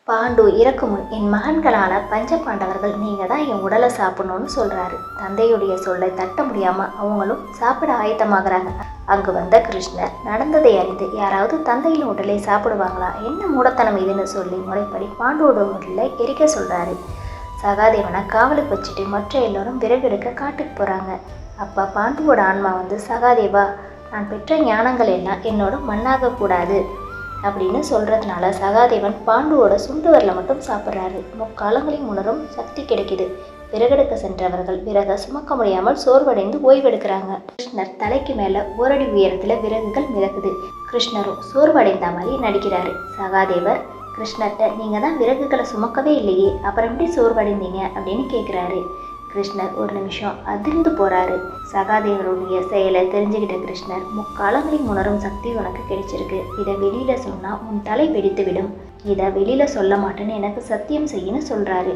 Bond இறக்கும் முன் என் மகன்களான பஞ்ச பாண்டவர்கள் நீங்கள் தான் என் உடலை சாப்பிடணும்னு சொல்கிறாரு. தந்தையுடைய சொல்லை தட்ட முடியாமல் அவங்களும் சாப்பிட ஆயத்தமாகறாங்க. அங்கு வந்த கிருஷ்ணர் நடந்ததை அறிந்து யாராவது தந்தையின் உடலை சாப்பிடுவாங்களா, என்ன மூடத்தனம் இதுன்னு சொல்லி முறைப்படி பாண்டுவோட உடலை எரிக்க சொல்கிறாரு. சகாதேவனை காவலுக்கு வச்சுட்டு மற்ற எல்லோரும் விறகெடுக்க காட்டுக்கு போகிறாங்க. அப்போ பாண்டுவோட ஆன்மா வந்து, சகாதேவா, நான் பெற்ற ஞானங்கள் எல்லாம் என்னோட மண்ணாகக்கூடாது அப்படின்னு சொல்கிறதுனால சகாதேவன் பாண்டுவோட சுண்டு வரல மட்டும் சாப்பிட்றாரு. முக்காலங்களின் உணரும் சக்தி கிடைக்குது. விறகெடுக்க சென்றவர்கள் விறகை சுமக்க முடியாமல் சோர்வடைந்து ஓய்வெடுக்கிறாங்க. கிருஷ்ணர் தலைக்கு மேலே ஓரடி உயரத்தில் விறகுகள் மிதக்குது. கிருஷ்ணரும் சோர்வடைந்த மாதிரி நடிக்கிறாரு. சகாதேவர் கிருஷ்ணர்கிட்ட, நீங்கள் தான் விறகுகளை சுமக்கவே இல்லையே, அப்புறம் எப்படி சோர்வடைந்தீங்க அப்படின்னு கேட்குறாரு. கிருஷ்ணர் ஒரு நிமிஷம் அதிர்ந்து போகிறாரு. சகாதேவருடைய செயலை தெரிஞ்சுக்கிட்ட கிருஷ்ணர், முக்காலங்களில் உணரும் சக்தி உனக்கு கிடைச்சிருக்கு. இதை வெளியில் சொன்னால் உன் தலை வெடித்து விடும். இதை வெளியில் சொல்ல மாட்டேன்னு எனக்கு சத்தியம் செய்யன்னு சொல்கிறாரு.